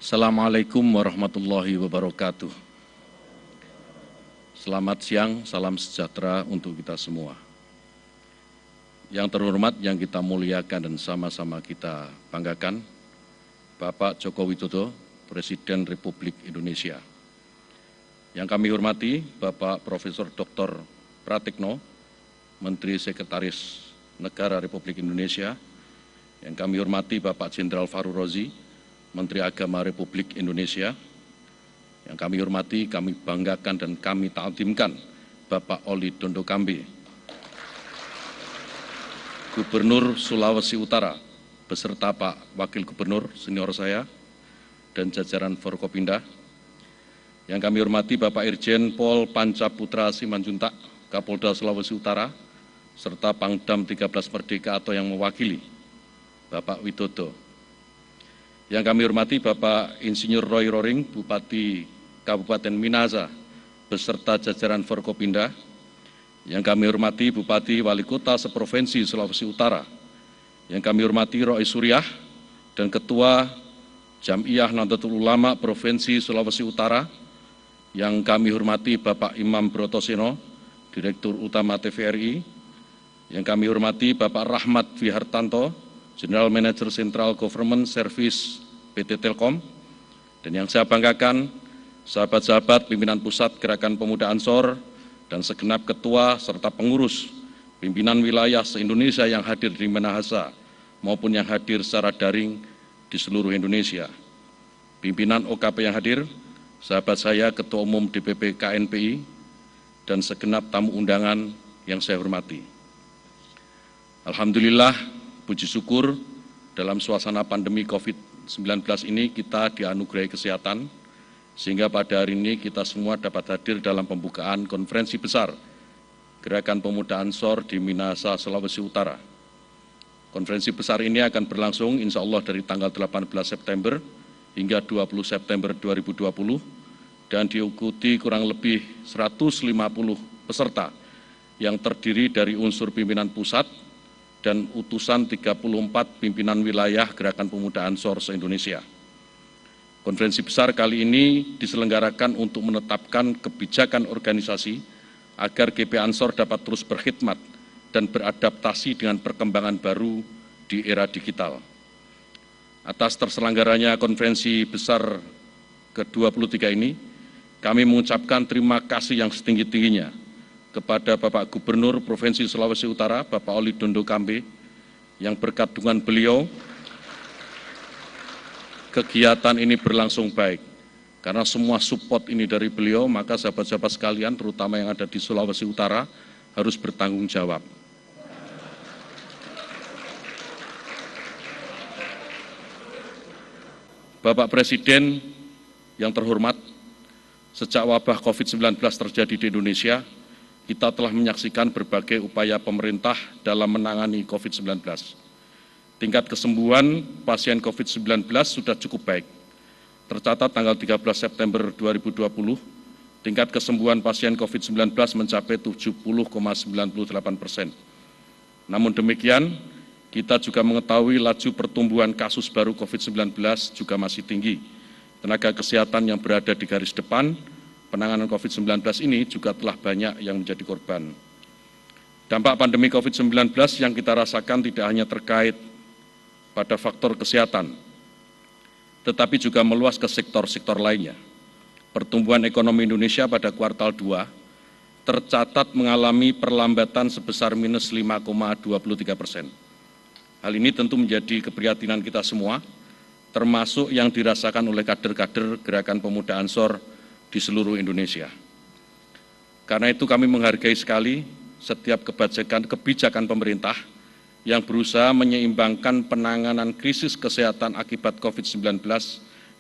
Assalamualaikum warahmatullahi wabarakatuh. Selamat siang, salam sejahtera untuk kita semua. Yang terhormat, yang kita muliakan dan sama-sama kita banggakan, Bapak Joko Widodo, Presiden Republik Indonesia. Yang kami hormati, Bapak Profesor Dr. Pratikno, Menteri Sekretaris Negara Republik Indonesia. Yang kami hormati, Bapak Jenderal Fahrul Razi, Menteri Agama Republik Indonesia. Yang kami hormati, kami banggakan dan kami ta'zimkan Bapak Oli Dondo Kambe, Gubernur Sulawesi Utara, beserta Pak Wakil Gubernur senior saya dan jajaran Forkopimda. Yang kami hormati Bapak Irjen Pol Pancaputra Simanjuntak, Kapolda Sulawesi Utara, serta Pangdam 13 Merdeka atau yang mewakili Bapak Widodo. Yang kami hormati Bapak Insinyur Roy Roring, Bupati Kabupaten Minahasa, beserta jajaran Forkopimda. Yang kami hormati Bupati Wali Kota seprovinsi Sulawesi Utara. Yang kami hormati Roy Suryah dan Ketua Jam'iyah Nahdlatul Ulama Provinsi Sulawesi Utara. Yang kami hormati Bapak Imam Brotoseno, Direktur Utama TVRI. Yang kami hormati Bapak Rahmat Wihartanto, General Manager Central Government Service PT Telkom, dan yang saya banggakan, sahabat-sahabat pimpinan Pusat Gerakan Pemuda Ansor dan segenap ketua serta pengurus pimpinan wilayah se-Indonesia yang hadir di Minahasa maupun yang hadir secara daring di seluruh Indonesia. Pimpinan OKP yang hadir, sahabat saya Ketua Umum DPP KNPI, dan segenap tamu undangan yang saya hormati. Alhamdulillah, puji syukur dalam suasana pandemi COVID-19 ini kita dianugerahi kesehatan, sehingga pada hari ini kita semua dapat hadir dalam pembukaan konferensi besar Gerakan Pemuda Ansor di Minahasa, Sulawesi Utara. Konferensi besar ini akan berlangsung insya Allah dari tanggal 18 September hingga 20 September 2020 dan diikuti kurang lebih 150 peserta yang terdiri dari unsur pimpinan pusat dan utusan 34 pimpinan wilayah Gerakan Pemuda Ansor se-Indonesia. Konferensi besar kali ini diselenggarakan untuk menetapkan kebijakan organisasi agar GP Ansor dapat terus berkhidmat dan beradaptasi dengan perkembangan baru di era digital. Atas terselenggaranya konferensi besar ke-23 ini, kami mengucapkan terima kasih yang setinggi-tingginya kepada Bapak Gubernur Provinsi Sulawesi Utara, Bapak Oli Dondo Kambe, yang berkat dukungan beliau, kegiatan ini berlangsung baik. Karena semua support ini dari beliau, maka sahabat-sahabat sekalian, terutama yang ada di Sulawesi Utara, harus bertanggung jawab. Bapak Presiden yang terhormat, sejak wabah COVID-19 terjadi di Indonesia, kita telah menyaksikan berbagai upaya pemerintah dalam menangani COVID-19. Tingkat kesembuhan pasien COVID-19 sudah cukup baik. Tercatat tanggal 13 September 2020, tingkat kesembuhan pasien COVID-19 mencapai 70,98%. Namun demikian, kita juga mengetahui laju pertumbuhan kasus baru COVID-19 juga masih tinggi. Tenaga kesehatan yang berada di garis depan penanganan COVID-19 ini juga telah banyak yang menjadi korban. Dampak pandemi COVID-19 yang kita rasakan tidak hanya terkait pada faktor kesehatan, tetapi juga meluas ke sektor-sektor lainnya. Pertumbuhan ekonomi Indonesia pada kuartal 2 tercatat mengalami perlambatan sebesar minus 5,23%. Hal ini tentu menjadi keprihatinan kita semua, termasuk yang dirasakan oleh kader-kader Gerakan Pemuda Ansor di seluruh Indonesia. Karena itu kami menghargai sekali setiap kebijakan pemerintah yang berusaha menyeimbangkan penanganan krisis kesehatan akibat COVID-19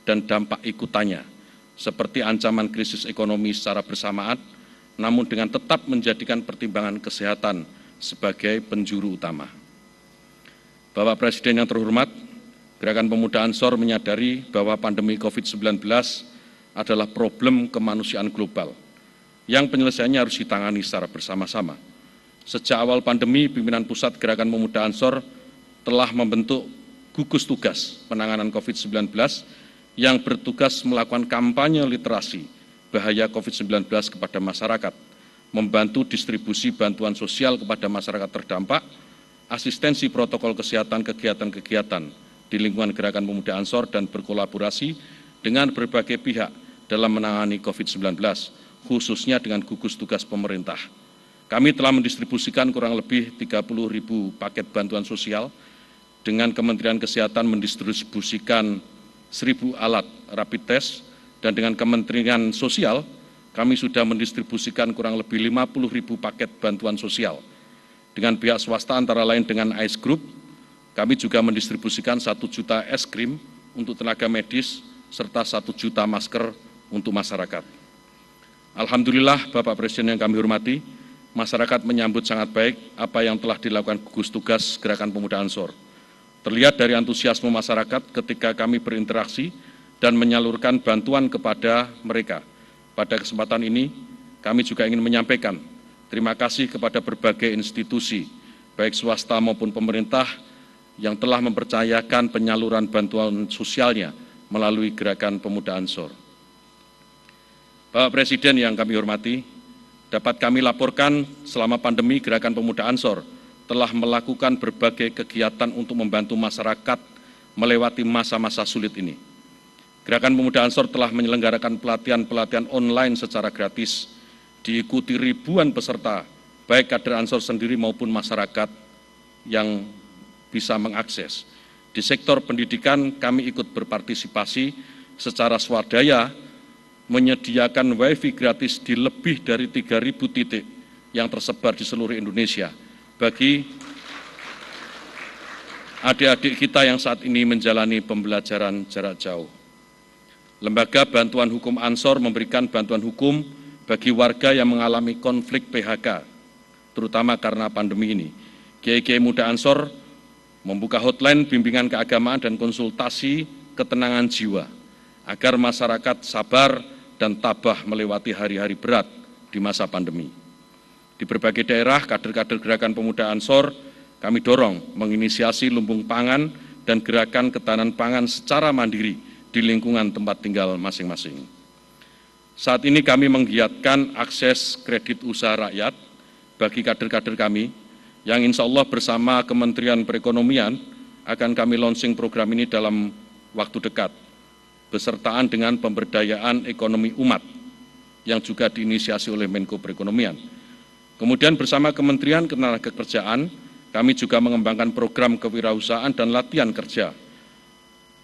dan dampak ikutannya, seperti ancaman krisis ekonomi secara bersamaan, namun dengan tetap menjadikan pertimbangan kesehatan sebagai penjuru utama. Bapak Presiden yang terhormat, Gerakan Pemuda Ansor menyadari bahwa pandemi COVID-19 adalah problem kemanusiaan global yang penyelesaiannya harus ditangani secara bersama-sama. Sejak awal pandemi, pimpinan Pusat Gerakan Pemuda Ansor telah membentuk gugus tugas penanganan COVID-19 yang bertugas melakukan kampanye literasi bahaya COVID-19 kepada masyarakat, membantu distribusi bantuan sosial kepada masyarakat terdampak, asistensi protokol kesehatan kegiatan-kegiatan di lingkungan Gerakan Pemuda Ansor dan berkolaborasi dengan berbagai pihak dalam menangani COVID-19, khususnya dengan gugus tugas pemerintah. Kami telah mendistribusikan kurang lebih 30.000 paket bantuan sosial, dengan Kementerian Kesehatan mendistribusikan 1.000 alat rapid test, dan dengan Kementerian Sosial kami sudah mendistribusikan kurang lebih 50.000 paket bantuan sosial. Dengan pihak swasta antara lain dengan ICE Group, kami juga mendistribusikan 1 juta es krim untuk tenaga medis serta 1 juta masker untuk masyarakat. Alhamdulillah Bapak Presiden yang kami hormati, masyarakat menyambut sangat baik apa yang telah dilakukan gugus tugas Gerakan Pemuda Ansor. Terlihat dari antusiasme masyarakat ketika kami berinteraksi dan menyalurkan bantuan kepada mereka. Pada kesempatan ini, kami juga ingin menyampaikan terima kasih kepada berbagai institusi, baik swasta maupun pemerintah, yang telah mempercayakan penyaluran bantuan sosialnya melalui Gerakan Pemuda Ansor. Bapak Presiden yang kami hormati, dapat kami laporkan selama pandemi Gerakan Pemuda Ansor telah melakukan berbagai kegiatan untuk membantu masyarakat melewati masa-masa sulit ini. Gerakan Pemuda Ansor telah menyelenggarakan pelatihan-pelatihan online secara gratis, diikuti ribuan peserta, baik kader Ansor sendiri maupun masyarakat yang bisa mengakses. Di sektor pendidikan kami ikut berpartisipasi secara swadaya menyediakan wifi gratis di lebih dari 3.000 titik yang tersebar di seluruh Indonesia bagi adik-adik kita yang saat ini menjalani pembelajaran jarak jauh. Lembaga Bantuan Hukum Ansor memberikan bantuan hukum bagi warga yang mengalami konflik PHK, terutama karena pandemi ini. Kiai-kiai muda Ansor membuka hotline bimbingan keagamaan dan konsultasi ketenangan jiwa, agar masyarakat sabar dan tabah melewati hari-hari berat di masa pandemi. Di berbagai daerah, kader-kader Gerakan Pemuda Ansor, kami dorong menginisiasi lumbung pangan dan gerakan ketahanan pangan secara mandiri di lingkungan tempat tinggal masing-masing. Saat ini kami menggiatkan akses kredit usaha rakyat bagi kader-kader kami, yang insya Allah bersama Kementerian Perekonomian akan kami launching program ini dalam waktu dekat, besertaan dengan pemberdayaan ekonomi umat yang juga diinisiasi oleh Menko Perekonomian. Kemudian bersama Kementerian Ketenagakerjaan, kami juga mengembangkan program kewirausahaan dan latihan kerja.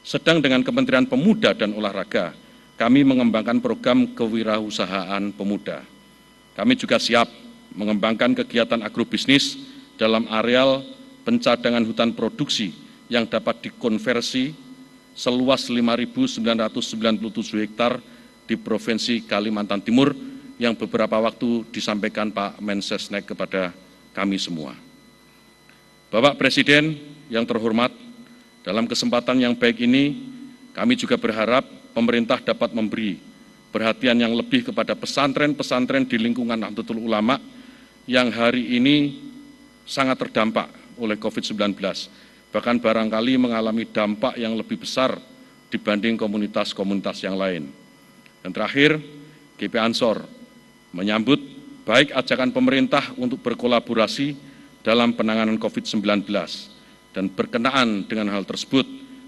Sedang dengan Kementerian Pemuda dan Olahraga, kami mengembangkan program kewirausahaan pemuda. Kami juga siap mengembangkan kegiatan agrobisnis dalam areal pencadangan hutan produksi yang dapat dikonversi seluas 5.997 hektar di Provinsi Kalimantan Timur yang beberapa waktu disampaikan Pak Mensesnek kepada kami semua. Bapak Presiden yang terhormat, dalam kesempatan yang baik ini kami juga berharap pemerintah dapat memberi perhatian yang lebih kepada pesantren-pesantren di lingkungan Nahdlatul Ulama yang hari ini sangat terdampak oleh COVID-19, bahkan barangkali mengalami dampak yang lebih besar dibanding komunitas-komunitas yang lain. Dan terakhir, GP Ansor menyambut baik ajakan pemerintah untuk berkolaborasi dalam penanganan COVID-19, dan berkenaan dengan hal tersebut,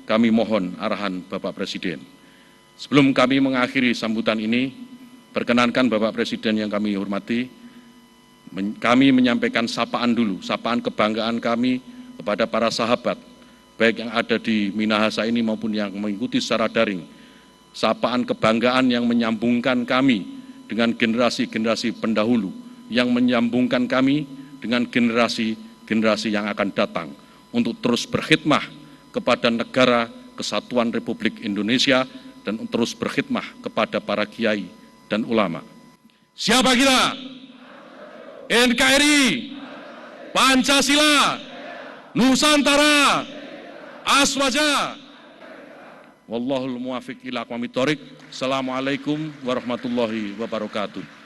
kami mohon arahan Bapak Presiden. Sebelum kami mengakhiri sambutan ini, perkenankan Bapak Presiden yang kami hormati, kami menyampaikan sapaan dulu, sapaan kebanggaan kami kepada para sahabat, baik yang ada di Minahasa ini maupun yang mengikuti secara daring. Sapaan kebanggaan yang menyambungkan kami dengan generasi-generasi pendahulu, yang menyambungkan kami dengan generasi-generasi yang akan datang untuk terus berkhidmah kepada negara Kesatuan Republik Indonesia dan terus berkhidmah kepada para kiai dan ulama. Siapa kita? NKRI, Pancasila, Nusantara, Aswaja. Wallahul muwaffiq ila aqwamit thoriq. Assalamualaikum warahmatullahi wabarakatuh.